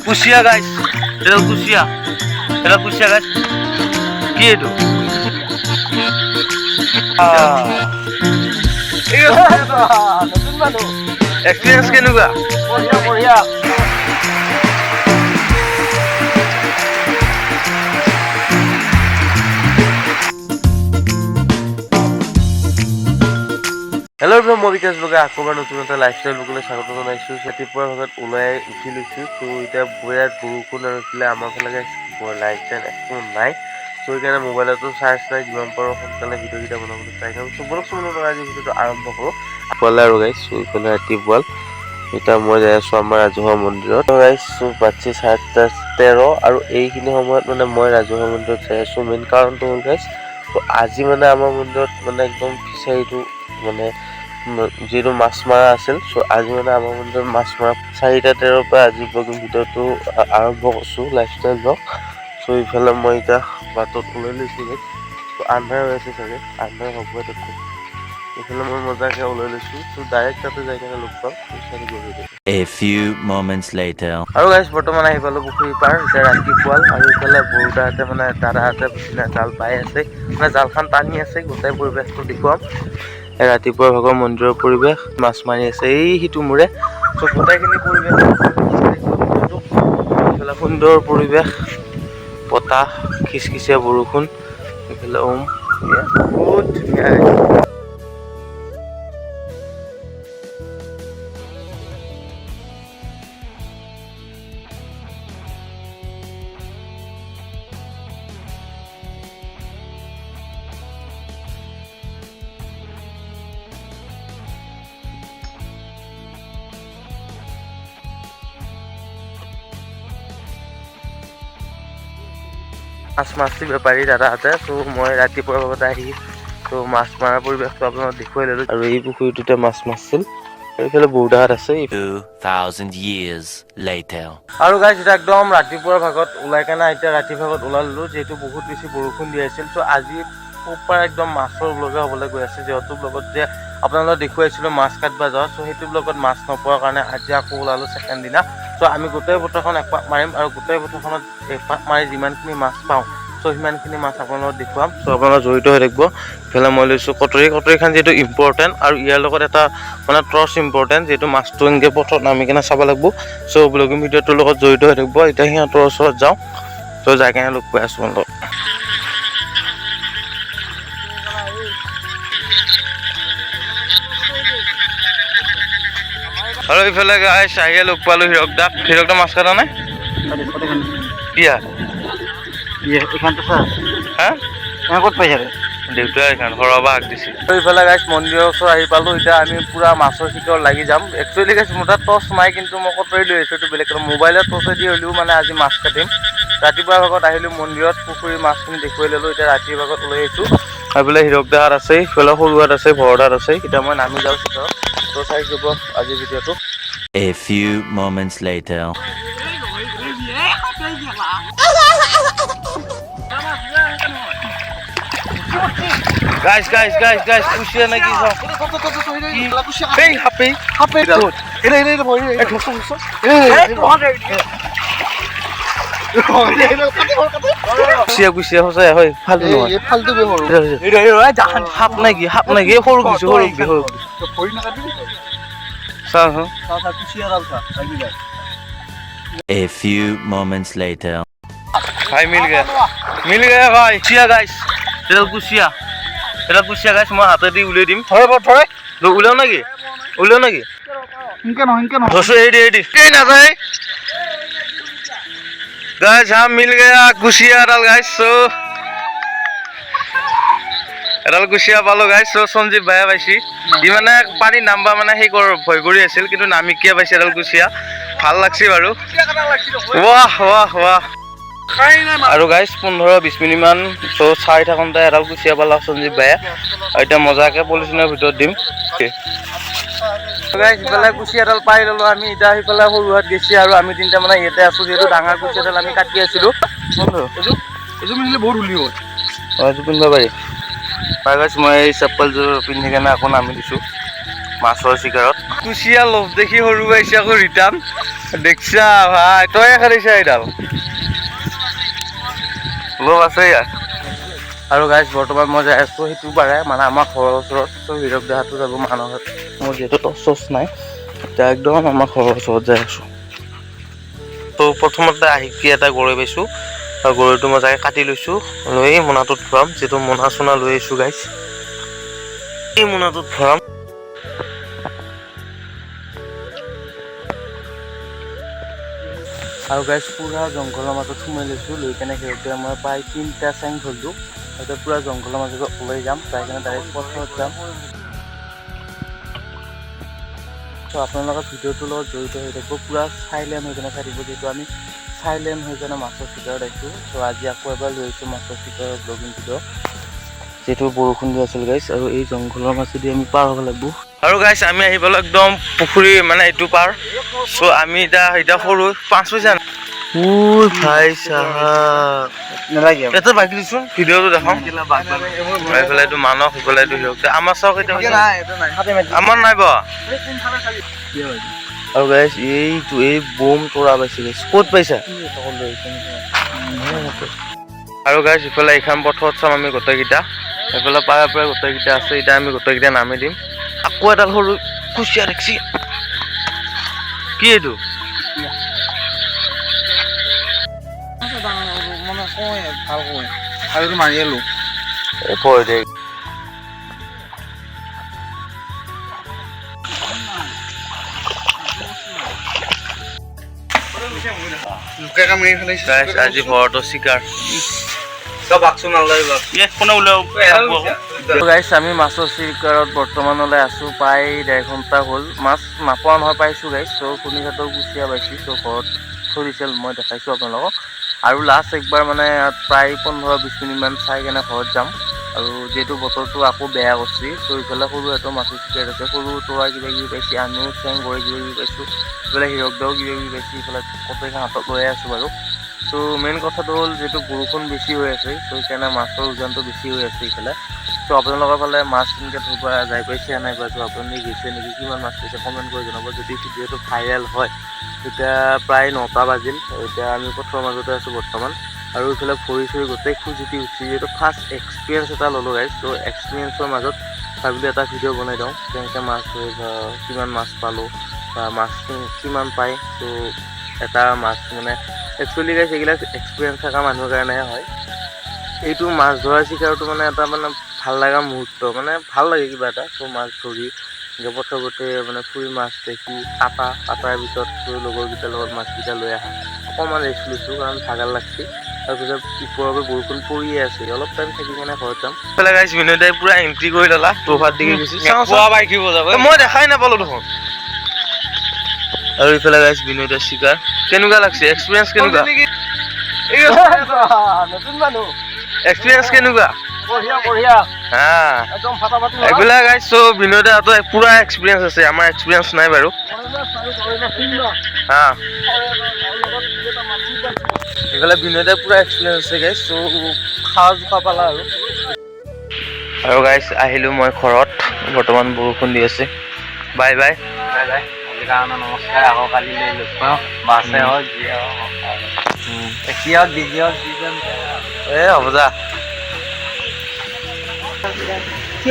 কুচিয়া গাইছ এটা কুচিয়া গাইছ কি এইটো এক্সপিৰিয়েঞ্চ কেনেকুৱা বঢ়িয়া হেল্ল' মই বিকাশ লোকে আকৌ এবাৰ নতুন এটা লাইফষ্টাইল লোকলৈ স্বাগত জনাইছোঁ। ৰাতিপুৱাৰ ভাগত ওলাই উঠি লৈছোঁ। ত' এতিয়া বিৰাট বৰষুণ আৰু এইফালে আমাৰ ফালে লাইট চাইট একো নাই। ত' সেইকাৰণে মোবাইলতো চাৰ্জ নাই, যিমান পাৰোঁ সোনকালে ভিডিঅ'কেইটা বনাবলৈ ট্ৰাই কৰিম। চবৰক আজি ভিডিঅ'টো আৰম্ভ কৰোঁ ইফালে আৰু গাইছ। চ' ইফালে ৰাতিপুৱা এতিয়া মই যাই আছোঁ আমাৰ ৰাজহুৱা মন্দিৰত। গাইছ বাজি 7:13 আৰু এইখিনি সময়ত মানে মই ৰাজহুৱা মন্দিৰত যাই আছোঁ। মেইন কাৰণটো হ'ল গাইছ, ত' আজি মানে আমাৰ মন্দিৰত মানে একদম ফিচাৰীটো মানে যিহেতু মাছ মৰা আছিল। চ' আজি মানে আমাৰ মন্দিৰত মাছ মৰা 4:13 পৰা আজি ব্লগিং ভিডিঅ'টো আৰম্ভ কৰিছোঁ লাইফষ্টাইল ব্লগ। চ' ইফালে মই এতিয়া বাটত ওলাই লৈছোঁ গাইছ। ত' আন্ধাৰ হৈ আছে চাগে, আন্ধাৰ হ'ব তাতে। এইফালে মই মজাকৈ ওলাই লৈছোঁ। ত' ডাইৰেক্ট তাতে যাই কিনে লগ পাম। A few moments later. আৰু গাইছ বৰ্তমান আহি পালোঁ পুখুৰী পাৰ। এতিয়া ৰাতিপুৱাল আৰু ইফালে বৰুদাহঁতে মানে দাদাহঁতে জাল বাই আছে, মানে জালখন টানি আছে। গোটেই পৰিৱেশটো দেখুৱাম। ৰাতিপুৱাৰ ভাগৰ মন্দিৰৰ পৰিৱেশ, মাছ মাৰি আছে এই সিটো মোৰে। চ' গোটেইখিনি পৰিৱেশ এইফালে সুন্দৰ পৰিৱেশ, বতাহ, খিচখিচীয়া বৰষুণ, এইফালে বহুত ধুনীয়া। মাছ মাছি বেপাৰী দাদাহঁতে। ত' মই ৰাতিপুৱাৰ ভাগত আহি ত' মাছ মৰাৰ পৰিৱেশটো আপোনাক দেখুৱাই ল'লোঁ। আৰু এই পুখুৰীটোতে মাছ মাৰিছিল। এইফালে বৰুদাহঁত আছে। 2000 years later. আৰু গাইছ এতিয়া একদম ৰাতিপুৱাৰ ভাগত ওলাই কেনে এতিয়া ৰাতি ভাগত ওলালোঁ, যিহেতু বহুত বেছি বৰষুণ দি আছিল। চ' আজি পৰা একদম মাছৰ ব্লগে হ'বলৈ গৈ আছে। যিহেতু ব্লগত যে আপোনালোকক দেখুৱাইছিলোঁ মাছ কাটিব যাওঁ, চ' সেইটো ব্লগত মাছ নোপোৱাৰ কাৰণে আজি আকৌ ওলালোঁ ছেকেণ্ড দিনা। চ' আমি গোটেই পথাৰখন একপাক মাৰিম আৰু গোটেই পথাৰখনত একপাক মাৰি যিমানখিনি মাছ পাওঁ, চ' সিমানখিনি মাছ আপোনালোকক দেখুৱাম। চ' আপোনালোক জড়িত হৈ থাকিব। ইফালে মই লৈছোঁ কটৰীখন যিহেতু ইম্পৰ্টেণ্ট, আৰু ইয়াৰ লগত এটা মানে টৰ্চ ইম্পৰ্টেণ্ট, যিহেতু মাছটো এনেকৈ পথত নামি কিনে চাব লাগিব। চ' ব্লগিং ভিডিঅ'টোৰ লগত জড়িত হৈ থাকিব। এতিয়া সিহঁতৰ ওচৰত যাওঁ। চ' যাই কিনে লগ পাই আছোঁ অলপ। আৰু ইফালে গাইছ আহিয়ে লগ পালোঁ হিৰক দাক মাছ কটা নাই কিয়া হা ক'ত পাইছে দেউতাই এইখন সৰহবা আগ দিছে। ইফালে গাইছ মন্দিৰৰ ওচৰত আহি পালোঁ। এতিয়া আমি পূৰা মাছৰ চিটত লাগি যাম। একচুৱেলি গাইছ মোৰ তাত টৰ্চ নাই, কিন্তু মই কটৰী লৈ আহিছোঁ। এইটো বেলেগ কথা। মোবাইলত টৰ্চেদি হ'লেও মানে আজি মাছ কাটিম। ৰাতিপুৱাৰ ভাগত আহিলোঁ মন্দিৰত, পুখুৰীৰ মাছখিনি দেখুৱাই ল'লোঁ। এতিয়া ৰাতিৰ ভাগত ওলাই আহিছোঁ। এইফালে হিৰক দাহঁত আছে, ইফালে সৰুহঁত আছে, বৰদাহঁত আছে। এতিয়া মই নামি যাওঁ চিটত। ত' চাই যাব আজিৰ ভিডিঅ'টো। A few moments later. গাইছ কুচিয়া নাকি চাওঁ কুচিয়া সঁচাই হয়। ফাল্টু নহয়, সাপ নাকি সৰু চাওঁ। A few moments later. ভাই মিল গয়া ভাই। কুচিয়া গাইছ, এটা কুচিয়া গাইছ। মই হাতেদি উলিয়াই দিম। উলিয়াও নাকি ধৰছো এৰি নাযায় গাইছ। হা মিল গয়া কুচিয়া এডাল গাইছ। এডাল কুচিয়া পালোঁ গাইছ। সঞ্জীৱ ভাইয়া পাইছি। ই মানে পানীত নামবা মানে সেই ভয় কৰি আছিল, কিন্তু নামি কিয় পাইছে এডাল কুচিয়া। ভাল লাগছে বাৰু। ৱাহ। আৰু গাইছ 15-20 মিনিট মান চাই থাকোঁতে এডাল কুচিয়া পালা সঞ্জীৱ ভাইয়া। এতিয়া মজাকে পলিথিনৰ ভিতৰত দিম। সিফালে কুচিয়া এডাল পাই ল'লোঁ আমি। এতিয়া সিফালে সৰুহাত গেছি আৰু আমি তিনিটা মানে ইয়াতে আছোঁ। যিহেতু ডাঙৰ কুচিয়া এডাল আমি কাটি আছিলোঁ। এইযোৰ পিন্ধিলে বহুত ধূলি হয়। এইযোৰ পিন্ধিব পাৰি। গাইছ মই এই চেপ্পলযোৰ পিন্ধি কেনে আকৌ নামি দিছোঁ। মাছৰ চিকাৰত কুচিয়া লোভ দেখি সৰু পাইছে আকৌ ৰিটাৰ্ণ দেখছা ভাই তই খাইছা এইডাল লোভ আছে ইয়াৰ আৰু গাইজ বৰ্তমান মই যাই আছোঁ সেইটো পাৰে মানে আমাৰ ঘৰৰ ওচৰত ত' হীৰক দেহাটো যাব মানুহত মোৰ যিহেতু টচ নাই এতিয়া একদম আমাৰ ঘৰৰ ওচৰত যাই আছোঁ ত' প্ৰথমতে আহি এটা গৰৈ পাইছোঁ আৰু গৰৈটো মই যাই কাটি লৈছোঁ লৈ মোনাটোত ভৰাম যিটো মোনা চোনা লৈ আহিছোঁ গাইজ এই মোনাটোত ভৰাম আৰু গাইজ পুৰা জংঘলৰ মাজত সোমাই লৈছোঁ লৈ কেনে সিহঁতে মই প্ৰায় 3টা চেং ধৰিলোঁ সিহঁতে পুৰা জংঘলৰ মাজত ওলাই যাম যাই কেনে ডাইৰেক্ট পথাৰত যাম ত' আপোনালোকৰ ভিডিঅ'টোৰ লগত জড়িত হৈ থাকিব পুৰা চাইলেণ্ট হৈ কেনে চাই থাকিব যিহেতু আমি চাইলেণ্ট হৈ কেনে মাছৰ চিকাৰত আহিছোঁ ত' আজি আকৌ এবাৰ লৈ আহিছোঁ মাছৰ চিকাৰৰ ব্লগিং ভিডিঅ' যিহেতু বৰষুণ দি আছিল গাইজ আৰু এই জংঘলৰ মাজেদি আমি পাৰ হ'ব লাগিব আৰু গাইজ আমি আহি পালোঁ একদম পুখুৰী মানে এইটো পাৰ চ' আমি এতিয়া সৰু 5 পইচা উই ভাই চাহাব নালাগে এটা বাকি দিছোন ভিডিঅ'টো দেখাম এইফালে এইটো মানস এইফালে এইটো হিৰক আমাৰ চাওক এতিয়া আমাৰ নাই বা আৰু গাইজ এইটো এই বম তৰা পাইছে গাইজ ক'ত পাইছা আৰু গাইজ ইফালে এইখন পথত চাম আমি গোটেইকেইটা এইফালে পায়ে পায়ে গোটেইকেইটা আছে এতিয়া আমি গোটেইকেইটা নামি দিম আকৌ এডাল সৰু কুচিয়া দেখছি কি এইটো ভাল কয় আৰু মাৰি আলো পঢ়ি দে লোকে কাম মাৰি ফেলাইছে গাইজ আজি ঘৰতো চিকাৰ গাইজ আমি মাছৰ চিকাৰত বৰ্তমানলৈ আছোঁ প্ৰায় 1.5 ঘণ্টা হ'ল মাছ নাপোৱা নহয় পাইছোঁ গাইজ চ' কুনিঘাটৰ কুচিয়া পাইছোঁ চ' ঘৰত থৰিছিল মই দেখাইছোঁ আপোনালোকক আৰু লাষ্ট একবাৰ মানে প্ৰায় 15-20 মিনিটমান চাই কেনে ঘৰত যাম আৰু যিহেতু বতৰটো আকৌ বেয়া কৰিছে চ' ইফালে সৰু এটা মাছৰ চিকাৰ আছে সৰু তৰা কিবা কিবি পাইছে আমিও চেং গৰৈ কিবা কিবি পাইছোঁ ইফালে হিৰক দাও কিবা কিবি পাইছোঁ ইফালে কটৈখন হাতত লৈ আছোঁ বাৰু চ' মেইন কথাটো হ'ল যিহেতু বৰষুণ বেছি হৈ আছে চ' সেইকাৰণে মাছৰ ওজনটো বেছি হৈ আছে ইফালে চ' আপোনালোকৰ ফালে মাছ কেনেকৈ ধৰিব যাই পাইছে নাই পাইছে আপুনি গৈছে নেকি কিমান মাছ পাইছে কমেণ্ট কৰি জনাব যদি ভিডিঅ'টো ভাইৰেল হয় এতিয়া প্ৰায় 9টা বাজিল এতিয়া আমি পথৰ মাজতে আছোঁ বৰ্তমান আৰু ইফালে ভৰি চৰি গোটেই খুজিটি উঠি যিহেতু ফাৰ্ষ্ট এক্সপিৰিয়েঞ্চ এটা ল'লোঁ গাইজ ত' এক্সপিৰিয়েঞ্চৰ মাজত ভাবিলোঁ এটা ভিডিঅ' বনাই দিওঁ কেনেকৈ মাছ ধৰি কিমান মাছ পালোঁ বা মাছ কিমান পায় ত' এটা মাছ মানে একচুৱেলি গাইজ এইবিলাক এক্সপিৰিয়েঞ্চ থকা মানুহৰ কাৰণেহে হয় এইটো মাছ ধৰা চিকাৰটো মানে এটা মানে ভাল লগা মুহূৰ্ত মানে ভাল লাগে কিবা এটা ত' মাছ ধৰি পথে মানে ফুৰি মাছ দেখি কাটাৰ পিছত লগৰকেইটাৰ লগত মাছকেইটা লৈ আহা অকণমান ৰেষ্ট লৈছোঁ কাৰণ ভাগৰ লাগছে তাৰপিছত ওপৰৰ বৰষুণ পৰিয়ে আছে অলপ টাইম থাকি কেনে ঘৰত যাম এইফালে গাইজ বিনয়দাই পুৰা এণ্ট্ৰি কৰি ল'লা প্ৰভাত দিকে গৈছে মই দেখাই নাপালোঁ দেখোন আৰু ইফালে গাইজ বিনয়দাৰ চিকাৰ কেনেকুৱা লাগছে এক্সপিৰিয়েঞ্চ কেনেকুৱা নতুন মানুহ এক্সপিৰিয়েঞ্চ কেনেকুৱা এইবিলাক গাইজ চ' বিনয়দাৰ হাতত পুৰা এক্সপিৰিয়েঞ্চ আছে আমাৰ এক্সপিৰিয়েঞ্চ নাই বাৰু এইফালে বিনয়দাৰ পুৰা এক্সপিৰিয়েঞ্চ আছে গাইজ চ' খাৱা জোখা পালা আৰু গাইজ আহিলোঁ মই ঘৰত বৰ্তমান বৰষুণ দি আছে বাই বাই কাৰণে নমস্কাৰ আকৌ কালিলৈ লগ পাওঁ মাছে হওক যিয়ে হওক দেখি হওক বিজি হওক যিজন হ'ব যা কি